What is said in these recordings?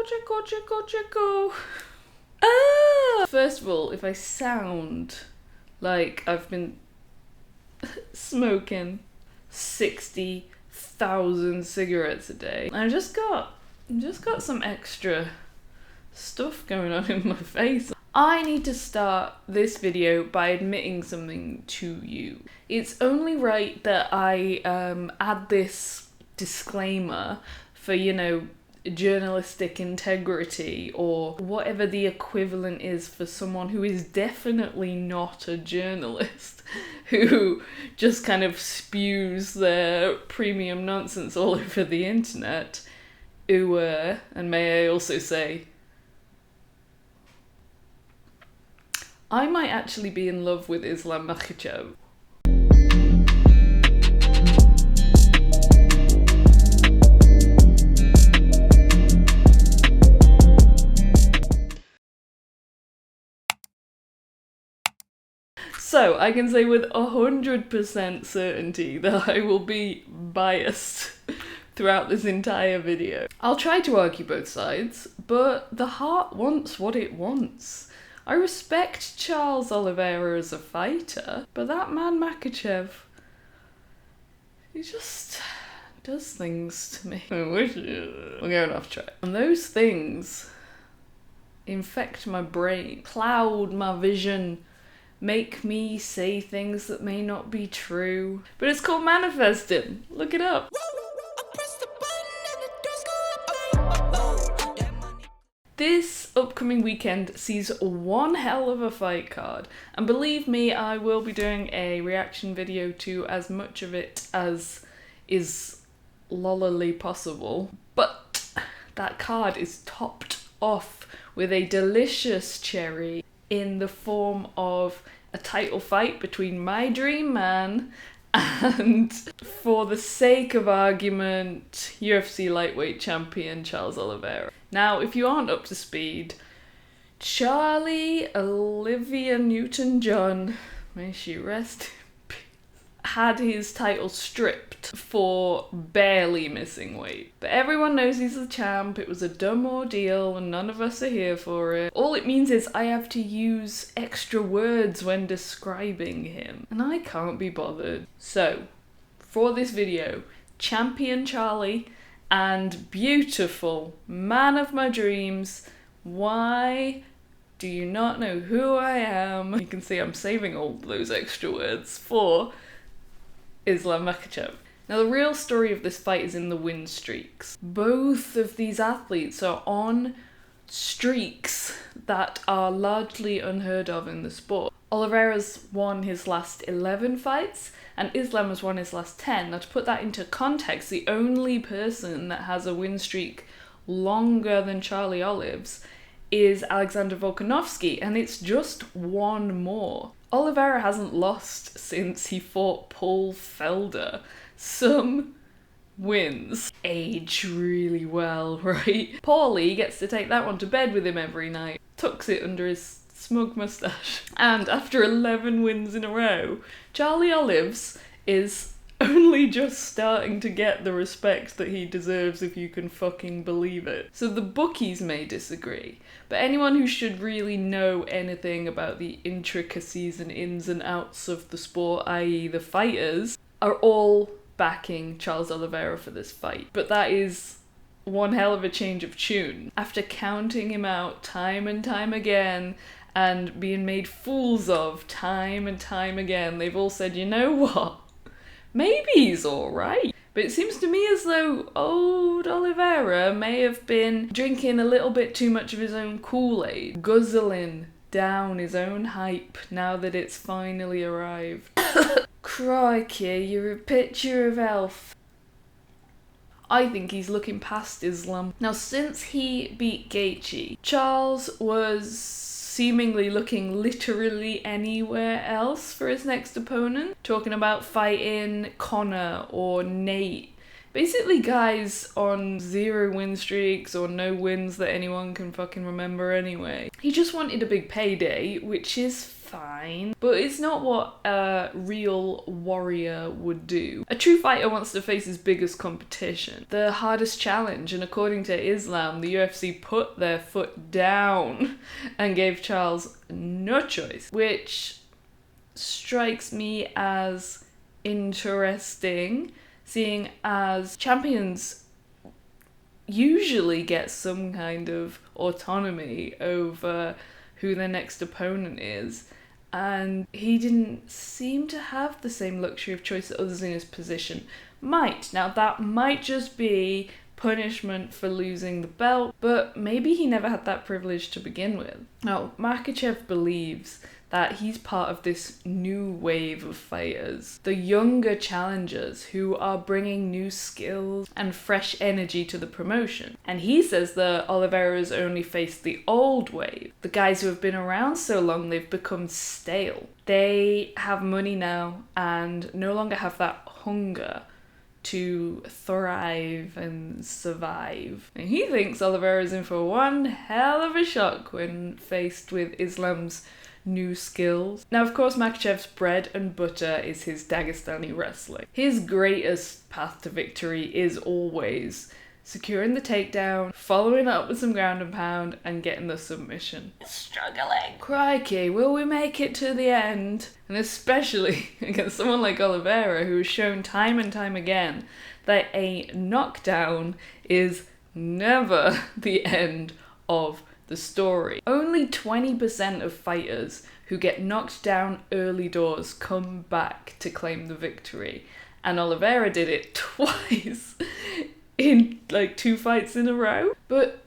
Chico. First of all, if I sound like I've been smoking 60,000 cigarettes a day, I just got some extra stuff going on in my face. I need to start this video by admitting something to you. It's only right that I add this disclaimer for, you know, journalistic integrity, or whatever the equivalent is for someone who is definitely not a journalist, who just kind of spews their premium nonsense all over the internet. And may I also say, I might actually be in love with Islam Makhachev. So I can say with 100% certainty that I will be biased throughout this entire video. I'll try to argue both sides, but the heart wants what it wants. I respect Charles Oliveira as a fighter, but that man Makhachev, he just does things to me. We're going off track. And those things infect my brain, cloud my vision, make me say things that may not be true. But it's called manifesting. Look it up. This upcoming weekend sees one hell of a fight card, and believe me, I will be doing a reaction video to as much of it as is lollily possible. But that card is topped off with a delicious cherry in the form of a title fight between my dream man and, for the sake of argument, UFC Lightweight champion Charles Oliveira. Now, if you aren't up to speed, Charlie Olivia Newton-John, may she rest in peace, had his title stripped for barely missing weight. But everyone knows he's the champ. It was a dumb ordeal and none of us are here for it. All it means is I have to use extra words when describing him, and I can't be bothered. So, for this video, champion Charlie and beautiful man of my dreams, why do you not know who I am? You can see I'm saving all those extra words for Islam Makhachev. Now, the real story of this fight is in the win streaks. Both of these athletes are on streaks that are largely unheard of in the sport. Oliveira's won his last 11 fights, and Islam has won his last 10. Now, to put that into context, the only person that has a win streak longer than Charlie Olive's is Alexander Volkanovski, and it's just one more. Oliveira hasn't lost since he fought Paul Felder. Some wins age really well, right? Paulie gets to take that one to bed with him every night, tucks it under his smug moustache. And after 11 wins in a row, Charlie Olive's is only just starting to get the respect that he deserves, if you can fucking believe it. So the bookies may disagree, but anyone who should really know anything about the intricacies and ins and outs of the sport, i.e. the fighters, are all backing Charles Oliveira for this fight. But that is one hell of a change of tune. After counting him out time and time again, and being made fools of time and time again, they've all said, you know what? Maybe he's alright. But it seems to me as though old Oliveira may have been drinking a little bit too much of his own Kool-Aid, guzzling down his own hype now that it's finally arrived. Crikey, you're a picture of health. I think he's looking past Islam. Now, since he beat Gaethje, Charles was seemingly looking literally anywhere else for his next opponent. Talking about fighting Conor or Nate. Basically guys on 0 win streaks or no wins that anyone can fucking remember anyway. He just wanted a big payday, which is fine, but it's not what a real warrior would do. A true fighter wants to face his biggest competition, the hardest challenge, and according to Islam, the UFC put their foot down and gave Charles no choice, which strikes me as interesting, seeing as champions usually get some kind of autonomy over who their next opponent is, and he didn't seem to have the same luxury of choice that others in his position might. Now that might just be punishment for losing the belt, but maybe he never had that privilege to begin with. Now, Makhachev believes that he's part of this new wave of fighters, the younger challengers who are bringing new skills and fresh energy to the promotion. And he says that Oliveira's only faced the old wave, the guys who have been around so long they've become stale. They have money now and no longer have that hunger to thrive and survive. And he thinks Oliveira's in for one hell of a shock when faced with Islam's new skills. Now, of course, Makhachev's bread and butter is his Dagestani wrestling. His greatest path to victory is always securing the takedown, following up with some ground and pound, and getting the submission. Struggling. Crikey, will we make it to the end? And especially against someone like Oliveira, who has shown time and time again that a knockdown is never the end of the story. Only 20% of fighters who get knocked down early doors come back to claim the victory. And Oliveira did it twice in like 2 fights in a row. But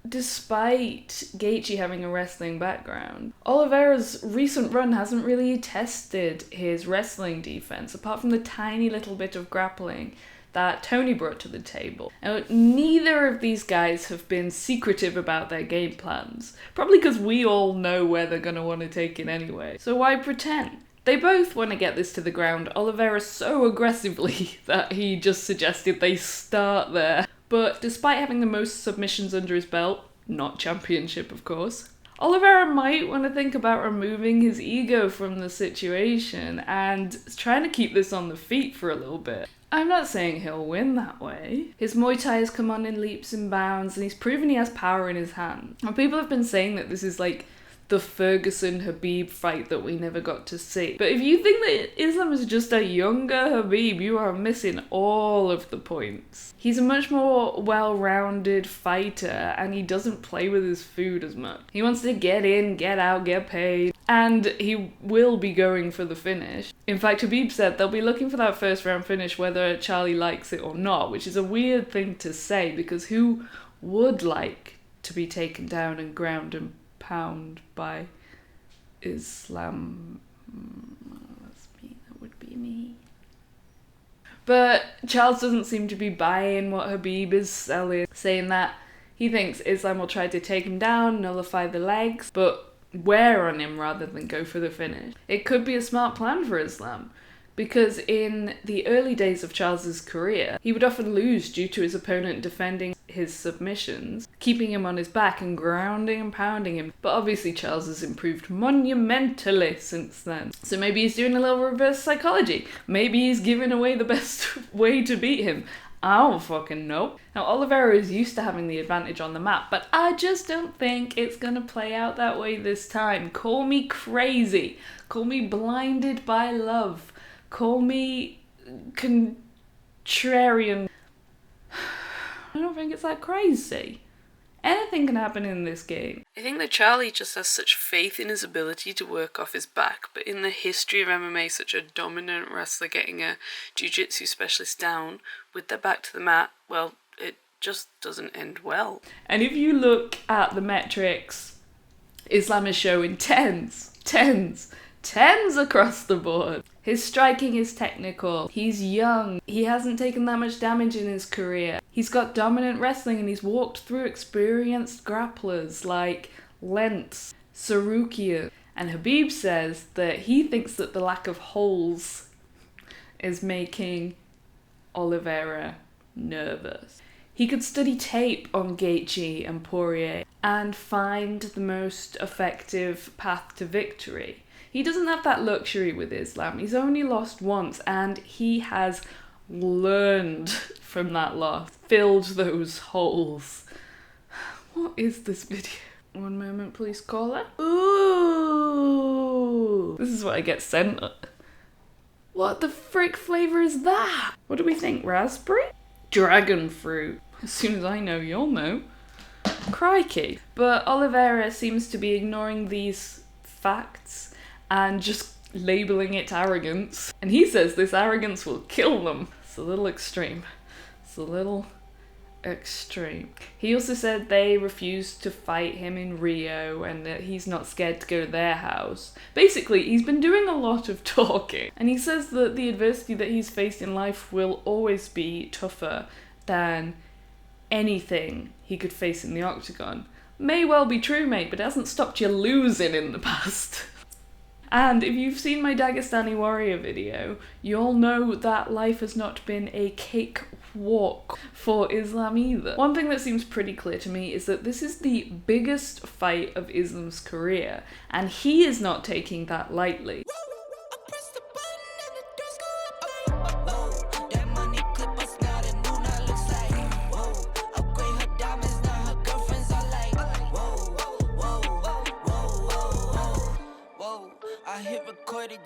despite Gaethje having a wrestling background, Oliveira's recent run hasn't really tested his wrestling defense, apart from the tiny little bit of grappling that Tony brought to the table. Now, neither of these guys have been secretive about their game plans, probably because we all know where they're going to want to take it anyway, so why pretend? They both want to get this to the ground, Oliveira so aggressively that he just suggested they start there. But despite having the most submissions under his belt, not championship of course, Oliveira might want to think about removing his ego from the situation and trying to keep this on the feet for a little bit. I'm not saying he'll win that way. His Muay Thai has come on in leaps and bounds and he's proven he has power in his hand. And people have been saying that this is like the Ferguson-Khabib fight that we never got to see. But if you think that Islam is just a younger Khabib, you are missing all of the points. He's a much more well-rounded fighter and he doesn't play with his food as much. He wants to get in, get out, get paid, and he will be going for the finish. In fact, Khabib said they'll be looking for that first round finish whether Charlie likes it or not, which is a weird thing to say because who would like to be taken down and ground and pound by Islam? That's me. That would be me. But Charles doesn't seem to be buying what Khabib is selling, saying that he thinks Islam will try to take him down, nullify the legs, but wear on him rather than go for the finish. It could be a smart plan for Islam, because in the early days of Charles's career, he would often lose due to his opponent defending his submissions, keeping him on his back and grounding and pounding him. But obviously Charles has improved monumentally since then. So maybe he's doing a little reverse psychology. Maybe he's giving away the best way to beat him. I don't fucking know. Now, Oliveira is used to having the advantage on the map, but I just don't think it's gonna play out that way this time. Call me crazy. Call me blinded by love. Call me contrarian. I don't think it's that crazy. Anything can happen in this game. I think that Charlie just has such faith in his ability to work off his back, but in the history of MMA, such a dominant wrestler getting a jiu-jitsu specialist down with their back to the mat, well, it just doesn't end well. And if you look at the metrics, Islam is showing tens across the board. His striking is technical, he's young, he hasn't taken that much damage in his career, he's got dominant wrestling and he's walked through experienced grapplers like Lentz, Sarukian, and Khabib says that he thinks that the lack of holes is making Oliveira nervous. He could study tape on Gaethje and Poirier and find the most effective path to victory. He doesn't have that luxury with Islam. He's only lost once, and he has learned from that loss, filled those holes. What is this video? One moment, please, caller. Ooh, this is what I get sent. What the frick flavour is that? What do we think? Raspberry? Dragon fruit. As soon as I know, you'll know. Crikey. But Oliveira seems to be ignoring these facts and just labelling it arrogance. And he says this arrogance will kill them. It's a little extreme. It's a little extreme. He also said they refused to fight him in Rio and that he's not scared to go to their house. Basically, he's been doing a lot of talking. And he says that the adversity that he's faced in life will always be tougher than anything he could face in the octagon. May well be true, mate, but it hasn't stopped you losing in the past. And if you've seen my Dagestani Warrior video, you'll know that life has not been a cakewalk for Islam either. One thing that seems pretty clear to me is that this is the biggest fight of Islam's career, and he is not taking that lightly.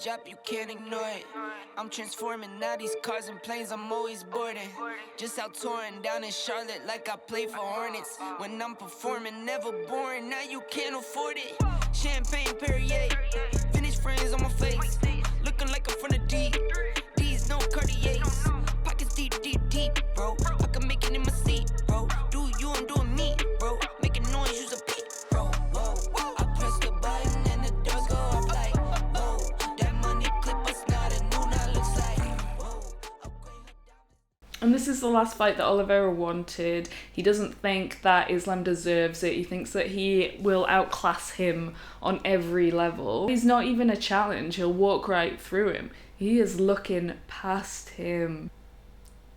Job, you can't ignore it. I'm transforming now these cars and planes, I'm always boarding. Just out touring down in Charlotte like I play for Hornets. When I'm performing, never boring, now you can't afford it. Champagne Perrier, finished friends on my face. Looking like I'm from the deep. These no Cartiers. Pockets deep, deep, deep, bro. I can make it in my seat, bro. Do you, I'm doing me, bro. Making noise, use a peak, bro. Whoa, whoa. I press the button and the doors go up like. And this is the last fight that Oliveira wanted. He doesn't think that Islam deserves it. He thinks that he will outclass him on every level. He's not even a challenge. He'll walk right through him. He is looking past him.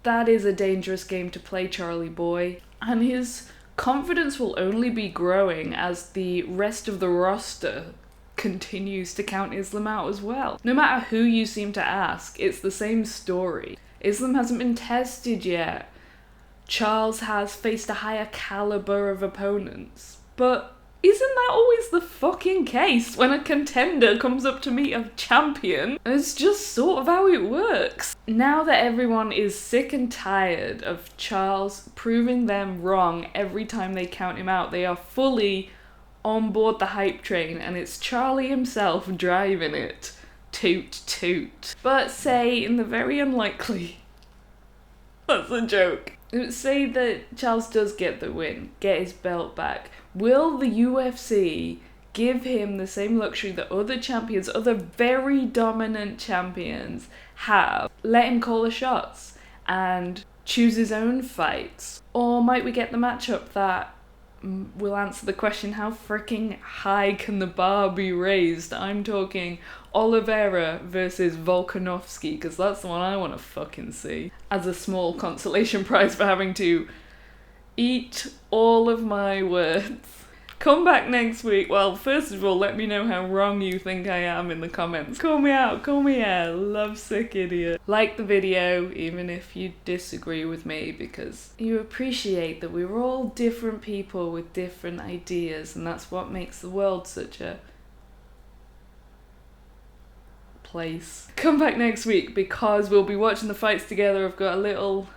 That is a dangerous game to play, Charlie boy. And his confidence will only be growing as the rest of the roster continues to count Islam out as well. No matter who you seem to ask, it's the same story. Islam hasn't been tested yet. Charles has faced a higher caliber of opponents. But isn't that always the fucking case when a contender comes up to meet a champion? It's just sort of how it works. Now that everyone is sick and tired of Charles proving them wrong every time they count him out, they are fully on board the hype train, and it's Charlie himself driving it. Toot toot. But say, in the very unlikely, that's a joke, say that Charles does get the win, get his belt back, will the UFC give him the same luxury that other champions, other very dominant champions have? Let him call the shots and choose his own fights? Or might we get the matchup that will answer the question, how freaking high can the bar be raised? I'm talking Oliveira versus Volkanovski, because that's the one I want to fucking see. As a small consolation prize for having to eat all of my words. Come back next week. Well, first of all, let me know how wrong you think I am in the comments. Call me out, call me a lovesick idiot. Like the video, even if you disagree with me, because you appreciate that we're all different people with different ideas, and that's what makes the world such a place. Come back next week because we'll be watching the fights together. I've got a little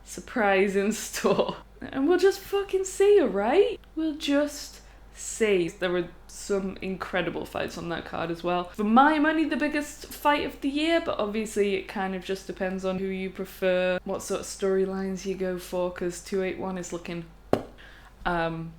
surprise in store. And we'll just fucking see, alright? We'll just see. There were some incredible fights on that card as well. For my money, the biggest fight of the year, but obviously it kind of just depends on who you prefer, what sort of storylines you go for, because 281 is looking... Bye.